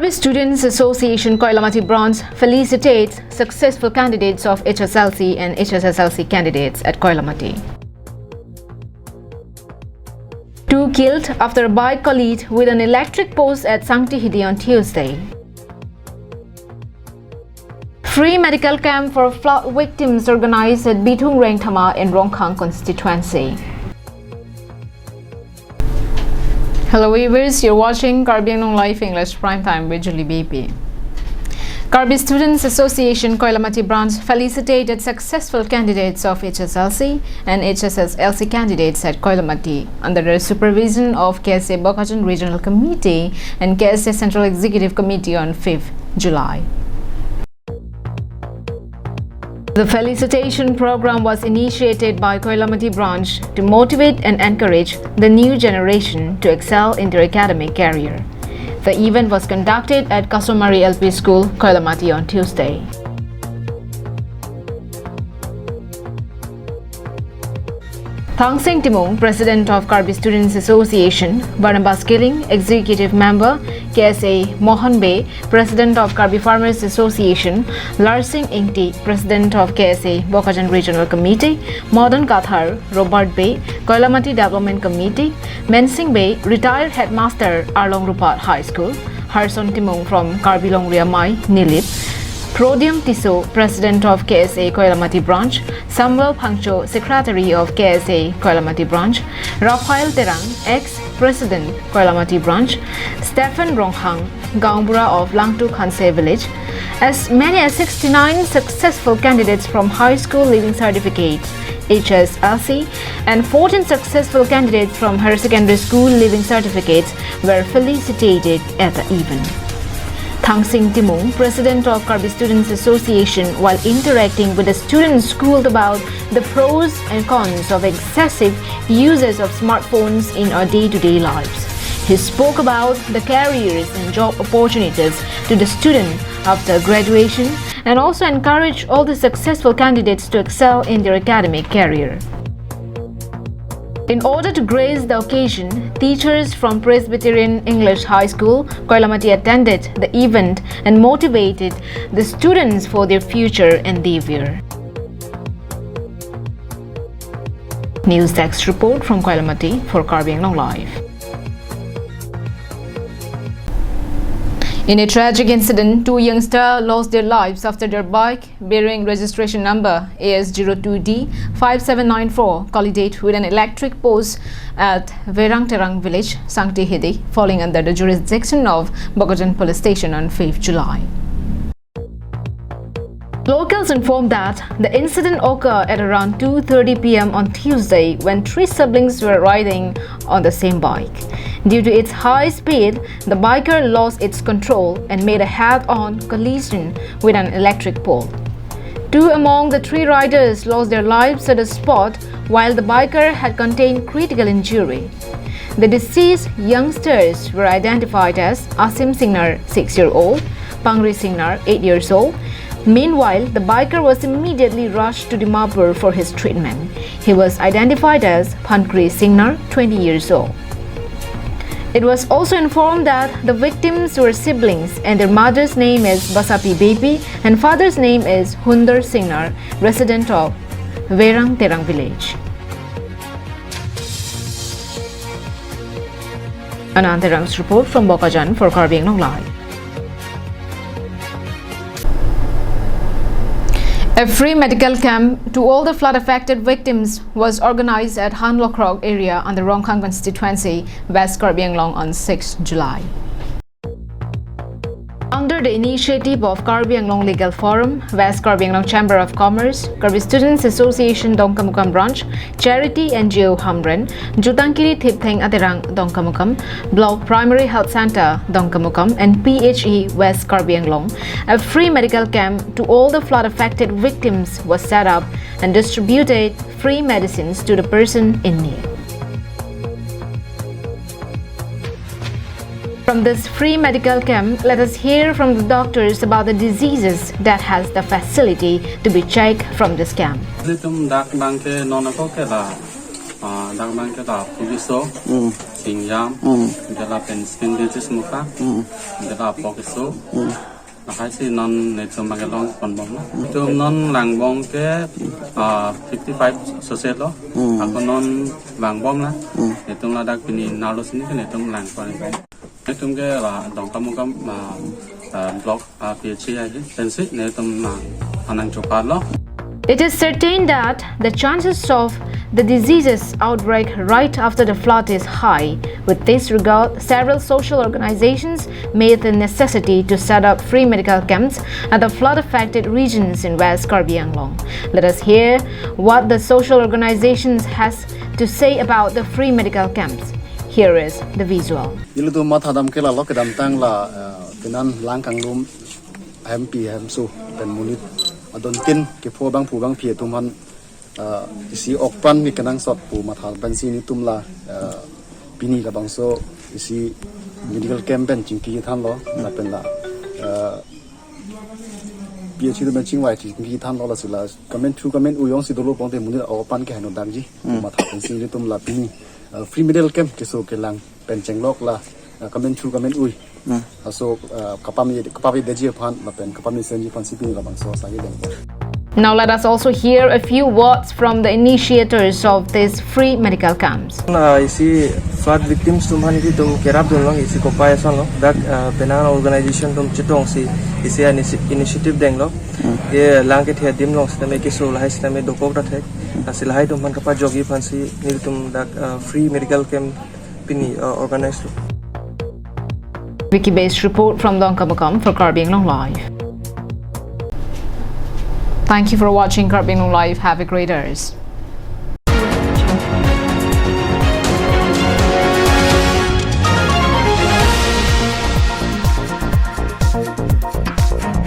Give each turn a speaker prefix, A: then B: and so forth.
A: Karbi Students Association Koilamati branch felicitates successful candidates of HSLC and HSSLC candidates at Koilamati. 2 killed after a bike collide with an electric post at Sancti Hidi on Tuesday. Free medical camp for flood victims organized at Bitung Rengthama in Rongkhang constituency. Hello viewers, you're watching Karbi Anglong Live English Primetime with Julie BP. Karbi Students Association Koilamati branch felicitated successful candidates of HSLC and HSSLC candidates at Koilamati under the supervision of KSA Bokhajan Regional Committee and KSA Central Executive Committee on 5th July. The felicitation program was initiated by Koilamati branch to motivate and encourage the new generation to excel in their academic career. The event was conducted at Kasomari LP School, Koilamati on Tuesday. Thang Sing Timung, President of Karbi Students Association, Barnabas Killing, Executive Member, KSA Mohan Bey, President of Karbi Farmers Association, Larsing Ingti, President of KSA Bokhajan Regional Committee, Modern Kathar, Robert Bey, Koilamati Development Committee, Mensing Bey, Retired Headmaster Arlong Rupat High School, Harson Timung from Karbi Longria Mai, Nilip, Prodium Tiso, President of KSA Koilamati Branch, Samuel Pangcho, Secretary of KSA Koilamati Branch, Rafael Terang, ex-President Koilamati Branch, Stephen Ronghang, Gaungbura of Langtu Khanse Village. As many as 69 successful candidates from high school leaving certificates, HSLC, and 14 successful candidates from higher secondary school leaving certificates were felicitated at the event. Thang Sing Timung, President of Karbi Students Association, while interacting with the students, schooled about the pros and cons of excessive uses of smartphones in our day-to-day lives. He spoke about the careers and job opportunities to the student after graduation and also encouraged all the successful candidates to excel in their academic career. In order to grace the occasion, teachers from Presbyterian English High School, Koilamati attended the event and motivated the students for their future endeavor. News Desk report from Koilamati for Karbi Anglong Live. In a tragic incident, 2 youngsters lost their lives after their bike bearing registration number AS02D5794 collided with an electric post at Verang village, Sancti Hidi, falling under the jurisdiction of Bokhajan Police Station on 5th July. Locals informed that the incident occurred at around 2:30 p.m. on Tuesday when 3 siblings were riding on the same bike. Due to its high speed, the biker lost its control and made a head-on collision with an electric pole. 2 among the 3 riders lost their lives at the spot, while the biker had contained critical injury. The deceased youngsters were identified as Asim Singnar, 6-year-old, Pangri Singnar, 8 years old. Meanwhile, the biker was immediately rushed to Dimapur for his treatment. He was identified as Pankri Singnar, 20 years old. It was also informed that the victims were siblings and their mother's name is Basapi Baby and father's name is Hundar Singnar, resident of Verang village. Anand Terang's report from Bokhajan for Karbi Anglong Live. A free medical camp to all the flood-affected victims was organized at Han Lokrog area on the Rongkhang constituency, West Karbi Anglong on 6th July. Under the initiative of Karbi Anglong Legal Forum, West Karbi Anglong Chamber of Commerce, Karbi Students Association Dongkamukam Branch, Charity NGO Hamren, Jutangkiri Thiptheng Aterang Dongkamukam, Block Primary Health Center Dongkamukam and PHE West Karbi Anglong, a free medical camp to all the flood-affected victims was set up and distributed free medicines to the person in need. From this free medical camp, let us hear from the doctors about the diseases that has the facility to be checked from this camp.
B: ดังนั้นก็ตอบผู้ยิโซสิ่งยามจะรับเป็นสกินดิจิสมุกะจะรับปอกโซนะครับสินอนในสมัยก่อนคนบอกจงนอนหลังบองแค่55% 咯ako non bang bom na itong ladak pini nalos ni kan itong lang pa ni itong ke la dong kamu kam blog PhD ai tensi ne itong anang chokat lo.
A: It is certain that the chances of the disease's outbreak right after the flood is high. With this regard, several social organizations made the necessity to set up free medical camps at the flood-affected regions in West Karbi Anglong. Let us hear what the social organizations has to say about the free medical camps. Here is the visual.
C: Ilu mathadam kela lo kedam tang la tenan langkang lum MP hamsu pen munit adon tin ke pho bang phu bang phie tuman isi okpan mi kanang sot pu mathal ban si ni tumla pini la bangso isi medical camp ben chingki than lo la pen la PhD ben chingwai chingki than lo la sila comment uyong si dolo pongte munit okpan ke hanu dangji mathal ban si ni tumla pini free medical camp ke so ke lang pen chenglok la comment uy so kapami deji phan la pen kapami senji phan sipi la bangso sa ye den.
A: Now let us also hear a few words from the initiators of these free medical camps.
D: Isi flood victims tumhan ki tum kerap dong isi kopai son lo that penang organization tum chitong si isi initiative deng lo ye lang ke thia dim long stame ke so lai stame dopok da thek asilhai tum man kapa jogi phansi nil tum that free medical camp pini organize lo.
A: Wiki-based report from Dongkabakam for Karbi Anglong Live. Thank you for watching Karbi Anglong Live. Have a great day.